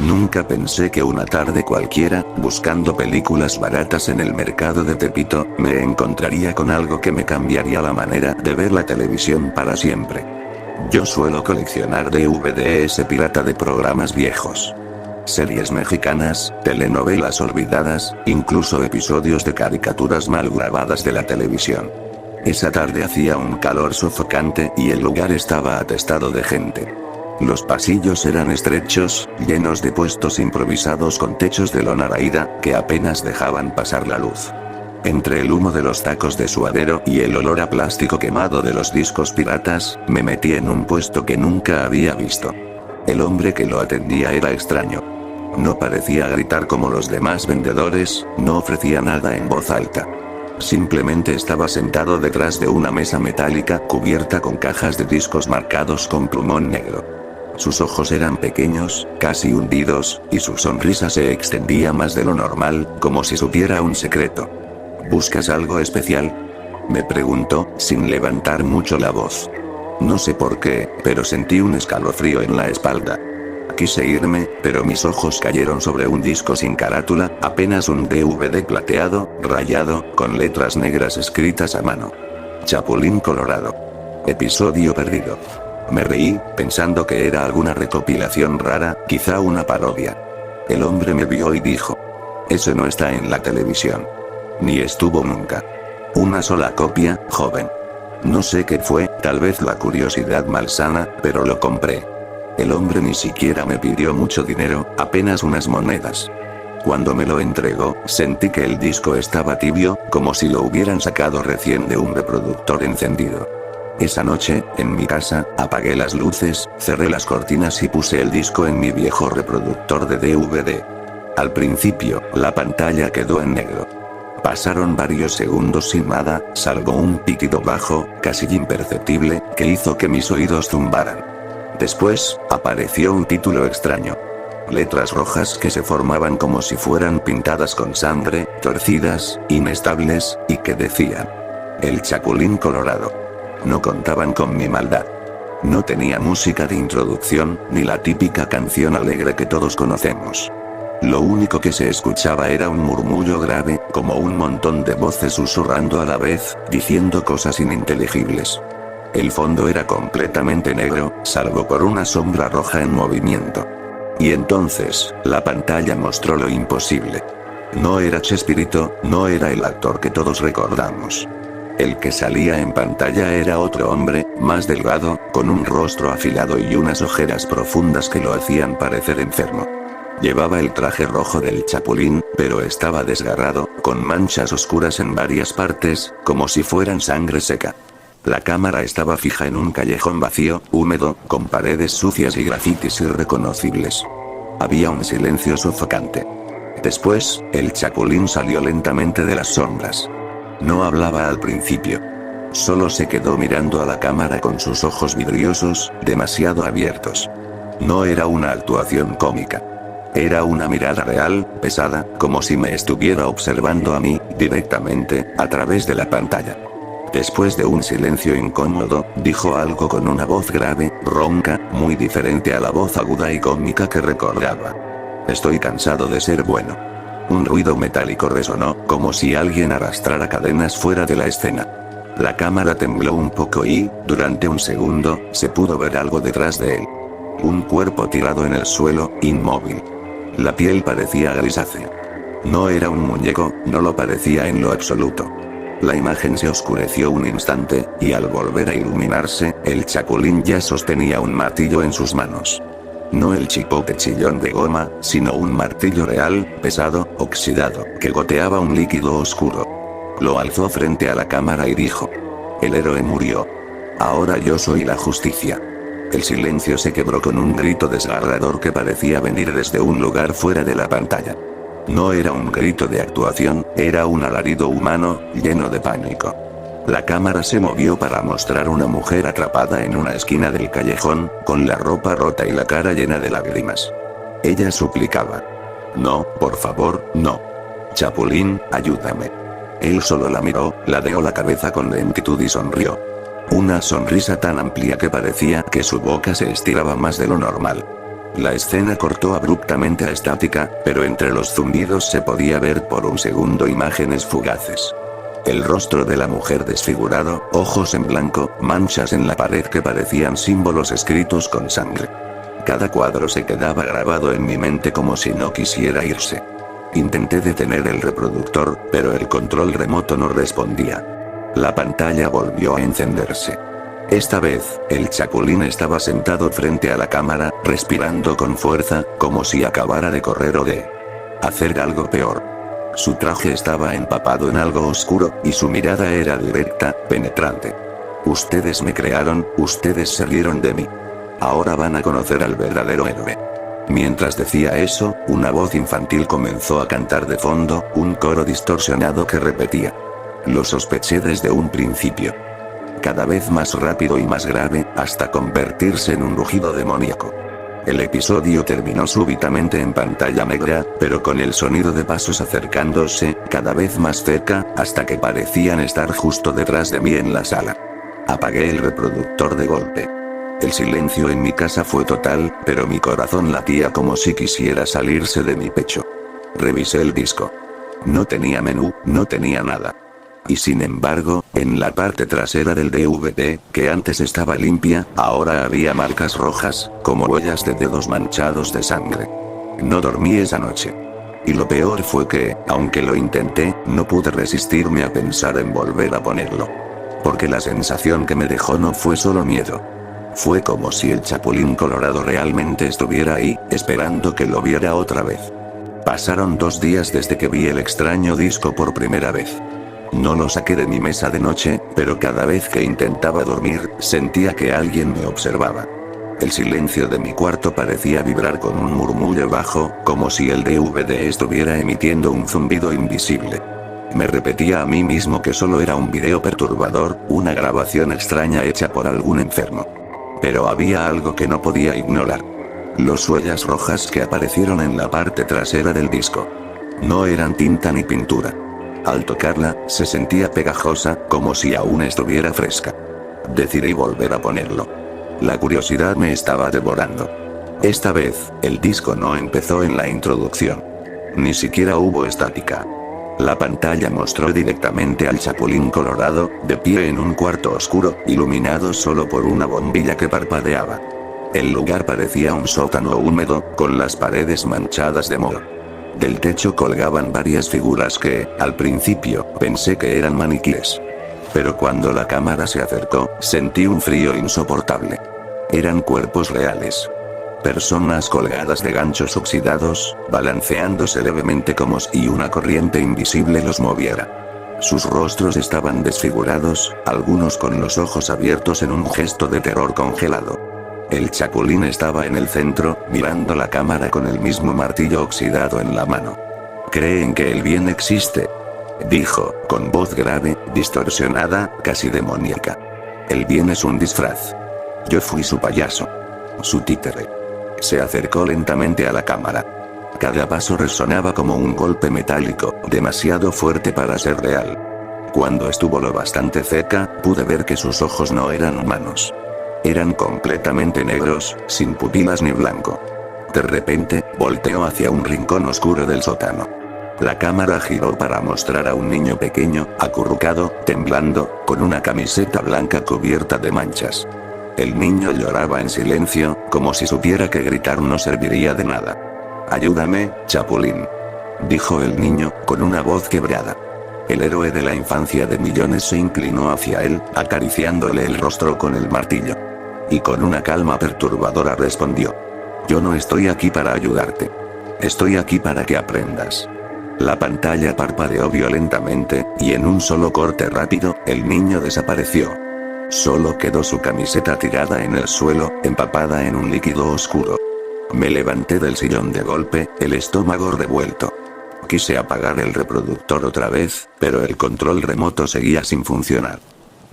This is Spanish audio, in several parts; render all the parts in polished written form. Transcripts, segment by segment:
Nunca pensé que una tarde cualquiera, buscando películas baratas en el mercado de Tepito, me encontraría con algo que me cambiaría la manera de ver la televisión para siempre. Yo suelo coleccionar DVDs pirata de programas viejos. Series mexicanas, telenovelas olvidadas, incluso episodios de caricaturas mal grabadas de la televisión. Esa tarde hacía un calor sofocante y el lugar estaba atestado de gente. Los pasillos eran estrechos, llenos de puestos improvisados con techos de lona raída, que apenas dejaban pasar la luz. Entre el humo de los tacos de suadero y el olor a plástico quemado de los discos piratas, me metí en un puesto que nunca había visto. El hombre que lo atendía era extraño. No parecía gritar como los demás vendedores, no ofrecía nada en voz alta. Simplemente estaba sentado detrás de una mesa metálica cubierta con cajas de discos marcados con plumón negro. Sus ojos eran pequeños, casi hundidos, y su sonrisa se extendía más de lo normal, como si supiera un secreto. ¿Buscas algo especial?, me preguntó, sin levantar mucho la voz. No sé por qué, pero sentí un escalofrío en la espalda. Quise irme, pero mis ojos cayeron sobre un disco sin carátula, apenas un DVD plateado, rayado, con letras negras escritas a mano. Chapulín Colorado. Episodio perdido. Me reí, pensando que era alguna recopilación rara, quizá una parodia. El hombre me vio y dijo: «Ese no está en la televisión. Ni estuvo nunca. Una sola copia, joven». No sé qué fue, tal vez la curiosidad malsana, pero lo compré. El hombre ni siquiera me pidió mucho dinero, apenas unas monedas. Cuando me lo entregó, sentí que el disco estaba tibio, como si lo hubieran sacado recién de un reproductor encendido. Esa noche, en mi casa, apagué las luces, cerré las cortinas y puse el disco en mi viejo reproductor de DVD. Al principio, la pantalla quedó en negro. Pasaron varios segundos sin nada, salvo un pitido bajo, casi imperceptible, que hizo que mis oídos zumbaran. Después, apareció un título extraño. Letras rojas que se formaban como si fueran pintadas con sangre, torcidas, inestables, y que decían: El Chapulín Colorado. No contaban con mi maldad. No tenía música de introducción, ni la típica canción alegre que todos conocemos. Lo único que se escuchaba era un murmullo grave, como un montón de voces susurrando a la vez, diciendo cosas ininteligibles. El fondo era completamente negro, salvo por una sombra roja en movimiento. Y entonces, la pantalla mostró lo imposible. No era Chespirito, no era el actor que todos recordamos. El que salía en pantalla era otro hombre, más delgado, con un rostro afilado y unas ojeras profundas que lo hacían parecer enfermo. Llevaba el traje rojo del Chapulín, pero estaba desgarrado, con manchas oscuras en varias partes, como si fueran sangre seca. La cámara estaba fija en un callejón vacío, húmedo, con paredes sucias y grafitis irreconocibles. Había un silencio sofocante. Después, el Chapulín salió lentamente de las sombras. No hablaba al principio. Solo se quedó mirando a la cámara con sus ojos vidriosos, demasiado abiertos. No era una actuación cómica. Era una mirada real, pesada, como si me estuviera observando a mí, directamente, a través de la pantalla. Después de un silencio incómodo, dijo algo con una voz grave, ronca, muy diferente a la voz aguda y cómica que recordaba. Estoy cansado de ser bueno. Un ruido metálico resonó, como si alguien arrastrara cadenas fuera de la escena. La cámara tembló un poco y, durante un segundo, se pudo ver algo detrás de él. Un cuerpo tirado en el suelo, inmóvil. La piel parecía grisácea. No era un muñeco, no lo parecía en lo absoluto. La imagen se oscureció un instante, y al volver a iluminarse, el Chapulín ya sostenía un martillo en sus manos. No el chipote chillón de goma, sino un martillo real, pesado, oxidado, que goteaba un líquido oscuro. Lo alzó frente a la cámara y dijo: El héroe murió. Ahora yo soy la justicia. El silencio se quebró con un grito desgarrador que parecía venir desde un lugar fuera de la pantalla. No era un grito de actuación, era un alarido humano, lleno de pánico. La cámara se movió para mostrar una mujer atrapada en una esquina del callejón, con la ropa rota y la cara llena de lágrimas. Ella suplicaba: No, por favor, no. Chapulín, ayúdame. Él solo la miró, ladeó la cabeza con lentitud y sonrió. Una sonrisa tan amplia que parecía que su boca se estiraba más de lo normal. La escena cortó abruptamente a estática, pero entre los zumbidos se podía ver por un segundo imágenes fugaces. El rostro de la mujer desfigurado, ojos en blanco, manchas en la pared que parecían símbolos escritos con sangre. Cada cuadro se quedaba grabado en mi mente como si no quisiera irse. Intenté detener el reproductor, pero el control remoto no respondía. La pantalla volvió a encenderse. Esta vez, el Chapulín estaba sentado frente a la cámara, respirando con fuerza, como si acabara de correr o de hacer algo peor. Su traje estaba empapado en algo oscuro, y su mirada era directa, penetrante. Ustedes me crearon, ustedes se rieron de mí. Ahora van a conocer al verdadero héroe. Mientras decía eso, una voz infantil comenzó a cantar de fondo, un coro distorsionado que repetía. Lo sospeché desde un principio. Cada vez más rápido y más grave, hasta convertirse en un rugido demoníaco. El episodio terminó súbitamente en pantalla negra, pero con el sonido de pasos acercándose, cada vez más cerca, hasta que parecían estar justo detrás de mí en la sala. Apagué el reproductor de golpe. El silencio en mi casa fue total, pero mi corazón latía como si quisiera salirse de mi pecho. Revisé el disco. No tenía menú, no tenía nada. Y sin embargo, en la parte trasera del DVD, que antes estaba limpia, ahora había marcas rojas, como huellas de dedos manchados de sangre. No dormí esa noche. Y lo peor fue que, aunque lo intenté, no pude resistirme a pensar en volver a ponerlo. Porque la sensación que me dejó no fue solo miedo. Fue como si el Chapulín Colorado realmente estuviera ahí, esperando que lo viera otra vez. Pasaron 2 días desde que vi el extraño disco por primera vez. No lo saqué de mi mesa de noche, pero cada vez que intentaba dormir, sentía que alguien me observaba. El silencio de mi cuarto parecía vibrar con un murmullo bajo, como si el DVD estuviera emitiendo un zumbido invisible. Me repetía a mí mismo que solo era un video perturbador, una grabación extraña hecha por algún enfermo. Pero había algo que no podía ignorar. Las huellas rojas que aparecieron en la parte trasera del disco. No eran tinta ni pintura. Al tocarla, se sentía pegajosa, como si aún estuviera fresca. Decidí volver a ponerlo. La curiosidad me estaba devorando. Esta vez, el disco no empezó en la introducción. Ni siquiera hubo estática. La pantalla mostró directamente al Chapulín Colorado, de pie en un cuarto oscuro, iluminado solo por una bombilla que parpadeaba. El lugar parecía un sótano húmedo, con las paredes manchadas de moho. Del techo colgaban varias figuras que, al principio, pensé que eran maniquíes. Pero cuando la cámara se acercó, sentí un frío insoportable. Eran cuerpos reales. Personas colgadas de ganchos oxidados, balanceándose levemente como si una corriente invisible los moviera. Sus rostros estaban desfigurados, algunos con los ojos abiertos en un gesto de terror congelado. El Chapulín estaba en el centro, mirando la cámara con el mismo martillo oxidado en la mano. ¿Creen que el bien existe?, dijo, con voz grave, distorsionada, casi demoníaca. El bien es un disfraz. Yo fui su payaso. Su títere. Se acercó lentamente a la cámara. Cada paso resonaba como un golpe metálico, demasiado fuerte para ser real. Cuando estuvo lo bastante cerca, pude ver que sus ojos no eran humanos. Eran completamente negros, sin pupilas ni blanco. De repente, volteó hacia un rincón oscuro del sótano. La cámara giró para mostrar a un niño pequeño, acurrucado, temblando, con una camiseta blanca cubierta de manchas. El niño lloraba en silencio, como si supiera que gritar no serviría de nada. «Ayúdame, Chapulín», dijo el niño, con una voz quebrada. El héroe de la infancia de millones se inclinó hacia él, acariciándole el rostro con el martillo. Y con una calma perturbadora respondió: «Yo no estoy aquí para ayudarte. Estoy aquí para que aprendas». La pantalla parpadeó violentamente, y en un solo corte rápido, el niño desapareció. Solo quedó su camiseta tirada en el suelo, empapada en un líquido oscuro. Me levanté del sillón de golpe, el estómago revuelto. Quise apagar el reproductor otra vez, pero el control remoto seguía sin funcionar.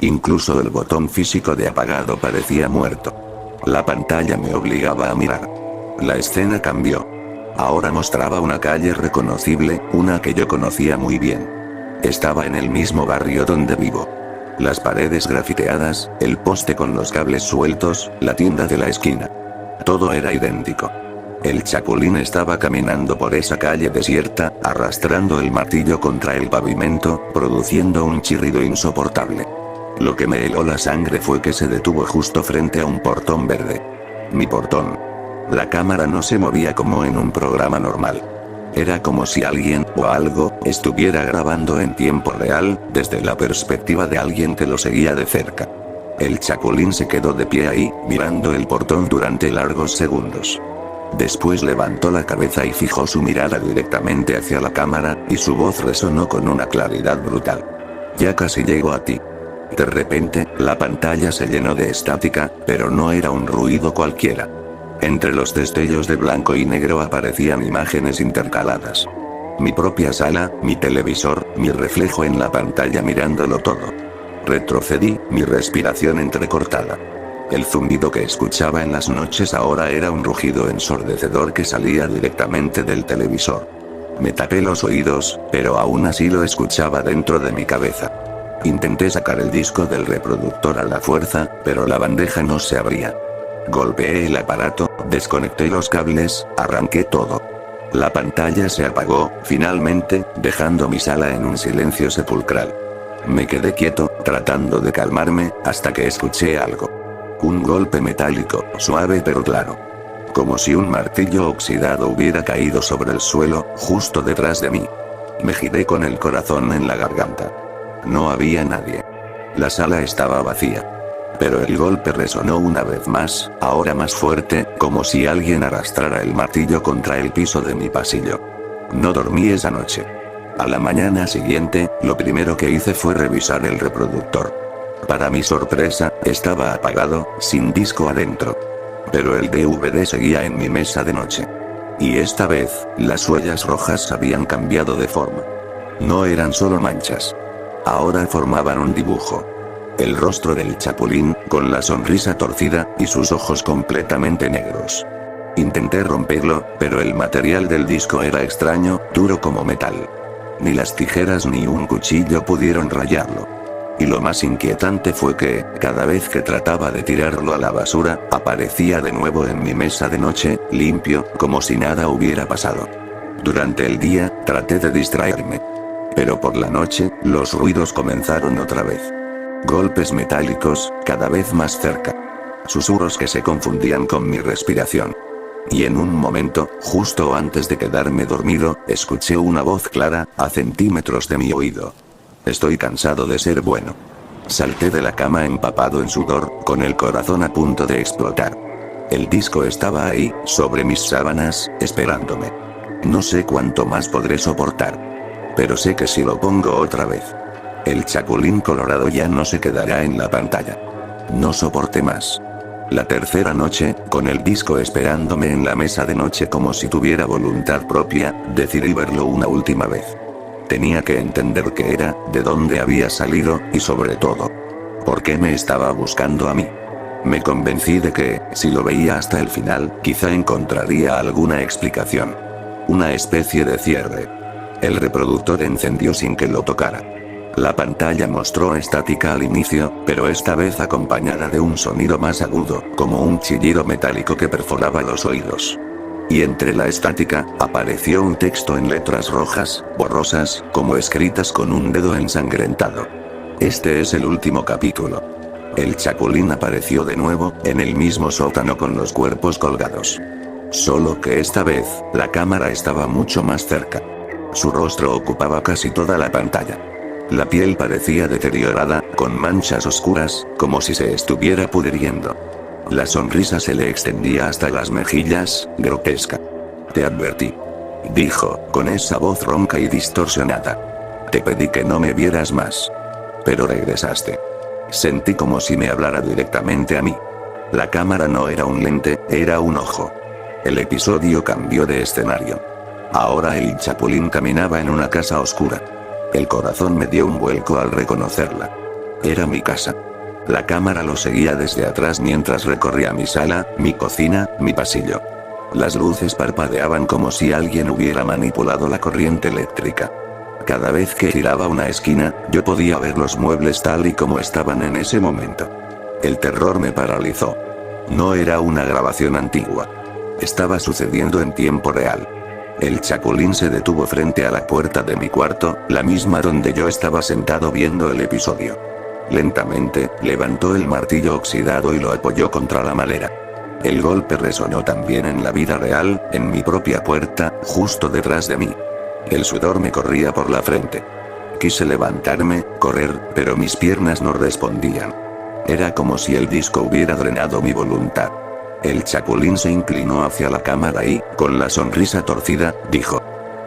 Incluso el botón físico de apagado parecía muerto. La pantalla me obligaba a mirar. La escena cambió. Ahora mostraba una calle reconocible, una que yo conocía muy bien. Estaba en el mismo barrio donde vivo. Las paredes grafiteadas, el poste con los cables sueltos, la tienda de la esquina. Todo era idéntico. El Chapulín estaba caminando por esa calle desierta, arrastrando el martillo contra el pavimento, produciendo un chirrido insoportable. Lo que me heló la sangre fue que se detuvo justo frente a un portón verde. Mi portón. La cámara no se movía como en un programa normal. Era como si alguien, o algo, estuviera grabando en tiempo real, desde la perspectiva de alguien que lo seguía de cerca. El Chapulín se quedó de pie ahí, mirando el portón durante largos segundos. Después levantó la cabeza y fijó su mirada directamente hacia la cámara, y su voz resonó con una claridad brutal. Ya casi llego a ti. De repente, la pantalla se llenó de estática, pero no era un ruido cualquiera. Entre los destellos de blanco y negro aparecían imágenes intercaladas. Mi propia sala, mi televisor, mi reflejo en la pantalla mirándolo todo. Retrocedí, mi respiración entrecortada. El zumbido que escuchaba en las noches ahora era un rugido ensordecedor que salía directamente del televisor. Me tapé los oídos, pero aún así lo escuchaba dentro de mi cabeza. Intenté sacar el disco del reproductor a la fuerza, pero la bandeja no se abría. Golpeé el aparato, desconecté los cables, arranqué todo. La pantalla se apagó, finalmente, dejando mi sala en un silencio sepulcral. Me quedé quieto, tratando de calmarme, hasta que escuché algo. Un golpe metálico, suave pero claro. Como si un martillo oxidado hubiera caído sobre el suelo, justo detrás de mí. Me giré con el corazón en la garganta. No había nadie. La sala estaba vacía. Pero el golpe resonó una vez más, ahora más fuerte, como si alguien arrastrara el martillo contra el piso de mi pasillo. No dormí esa noche. A la mañana siguiente, lo primero que hice fue revisar el reproductor. Para mi sorpresa, estaba apagado, sin disco adentro. Pero el DVD seguía en mi mesa de noche. Y esta vez, las huellas rojas habían cambiado de forma. No eran solo manchas. Ahora formaban un dibujo. El rostro del Chapulín, con la sonrisa torcida, y sus ojos completamente negros. Intenté romperlo, pero el material del disco era extraño, duro como metal. Ni las tijeras ni un cuchillo pudieron rayarlo. Y lo más inquietante fue que, cada vez que trataba de tirarlo a la basura, aparecía de nuevo en mi mesa de noche, limpio, como si nada hubiera pasado. Durante el día, traté de distraerme. Pero por la noche, los ruidos comenzaron otra vez. Golpes metálicos, cada vez más cerca. Susurros que se confundían con mi respiración. Y en un momento, justo antes de quedarme dormido, escuché una voz clara, a centímetros de mi oído. Estoy cansado de ser bueno. Salté de la cama empapado en sudor, con el corazón a punto de explotar. El disco estaba ahí, sobre mis sábanas, esperándome. No sé cuánto más podré soportar. Pero sé que si lo pongo otra vez, el Chapulín Colorado ya no se quedará en la pantalla. No soporté más. La tercera noche, con el disco esperándome en la mesa de noche como si tuviera voluntad propia, decidí verlo una última vez. Tenía que entender qué era, de dónde había salido, y sobre todo, por qué me estaba buscando a mí. Me convencí de que, si lo veía hasta el final, quizá encontraría alguna explicación. Una especie de cierre. El reproductor encendió sin que lo tocara. La pantalla mostró estática al inicio, pero esta vez acompañada de un sonido más agudo, como un chillido metálico que perforaba los oídos. Y entre la estática, apareció un texto en letras rojas, borrosas, como escritas con un dedo ensangrentado. Este es el último capítulo. El Chapulín apareció de nuevo, en el mismo sótano con los cuerpos colgados. Solo que esta vez, la cámara estaba mucho más cerca. Su rostro ocupaba casi toda la pantalla. La piel parecía deteriorada, con manchas oscuras, como si se estuviera pudriendo. La sonrisa se le extendía hasta las mejillas, grotesca. Te advertí. Dijo, con esa voz ronca y distorsionada. Te pedí que no me vieras más. Pero regresaste. Sentí como si me hablara directamente a mí. La cámara no era un lente, era un ojo. El episodio cambió de escenario. Ahora el Chapulín caminaba en una casa oscura. El corazón me dio un vuelco al reconocerla. Era mi casa. La cámara lo seguía desde atrás mientras recorría mi sala, mi cocina, mi pasillo. Las luces parpadeaban como si alguien hubiera manipulado la corriente eléctrica. Cada vez que giraba una esquina, yo podía ver los muebles tal y como estaban en ese momento. El terror me paralizó. No era una grabación antigua. Estaba sucediendo en tiempo real. El Chapulín se detuvo frente a la puerta de mi cuarto, la misma donde yo estaba sentado viendo el episodio. Lentamente, levantó el martillo oxidado y lo apoyó contra la madera. El golpe resonó también en la vida real, en mi propia puerta, justo detrás de mí. El sudor me corría por la frente. Quise levantarme, correr, pero mis piernas no respondían. Era como si el disco hubiera drenado mi voluntad. El Chapulín se inclinó hacia la cámara y, con la sonrisa torcida, dijo: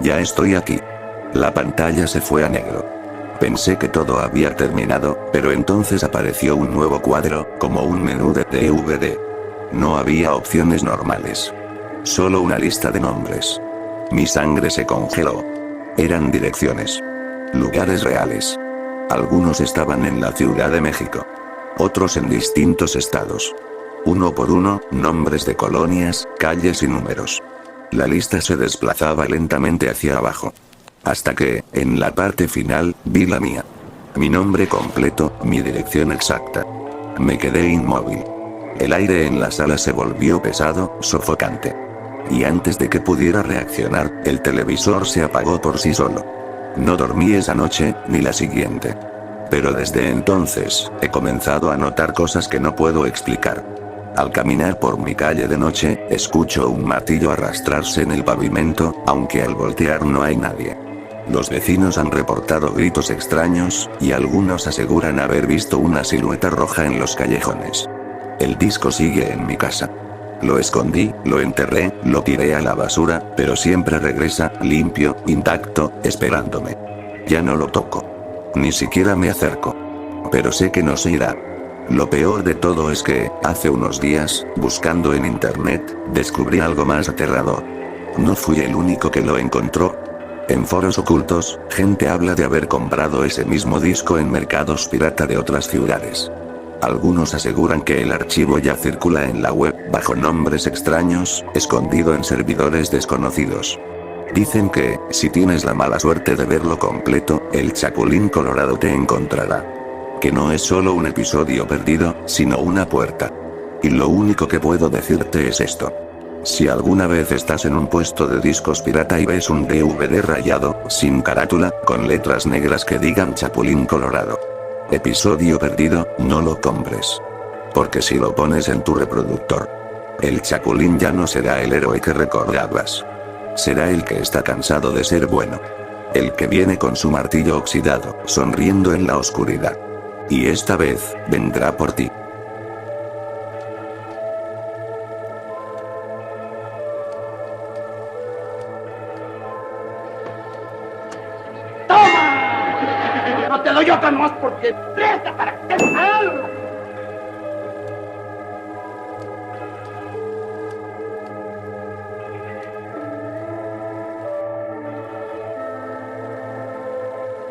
"Ya estoy aquí". La pantalla se fue a negro. Pensé que todo había terminado, pero entonces apareció un nuevo cuadro, como un menú de DVD. No había opciones normales. Solo una lista de nombres. Mi sangre se congeló. Eran direcciones. Lugares reales. Algunos estaban en la Ciudad de México. Otros en distintos estados. Uno por uno, nombres de colonias, calles y números. La lista se desplazaba lentamente hacia abajo. Hasta que, en la parte final, vi la mía. Mi nombre completo, mi dirección exacta. Me quedé inmóvil. El aire en la sala se volvió pesado, sofocante. Y antes de que pudiera reaccionar, el televisor se apagó por sí solo. No dormí esa noche, ni la siguiente. Pero desde entonces, he comenzado a notar cosas que no puedo explicar. Al caminar por mi calle de noche, escucho un martillo arrastrarse en el pavimento, aunque al voltear no hay nadie. Los vecinos han reportado gritos extraños, y algunos aseguran haber visto una silueta roja en los callejones. El disco sigue en mi casa. Lo escondí, lo enterré, lo tiré a la basura, pero siempre regresa, limpio, intacto, esperándome. Ya no lo toco. Ni siquiera me acerco. Pero sé que no se irá. Lo peor de todo es que, hace unos días, buscando en internet, descubrí algo más aterrador. No fui el único que lo encontró. En foros ocultos, gente habla de haber comprado ese mismo disco en mercados pirata de otras ciudades. Algunos aseguran que el archivo ya circula en la web, bajo nombres extraños, escondido en servidores desconocidos. Dicen que, si tienes la mala suerte de verlo completo, el Chapulín Colorado te encontrará. Que no es solo un episodio perdido, sino una puerta. Y lo único que puedo decirte es esto. Si alguna vez estás en un puesto de discos pirata y ves un DVD rayado, sin carátula, con letras negras que digan Chapulín Colorado, episodio perdido, no lo compres. Porque si lo pones en tu reproductor, el Chapulín ya no será el héroe que recordabas. Será el que está cansado de ser bueno. El que viene con su martillo oxidado, sonriendo en la oscuridad. Y esta vez, vendrá por ti. ¡Toma! No te doy otra nomás porque presta para que te salga.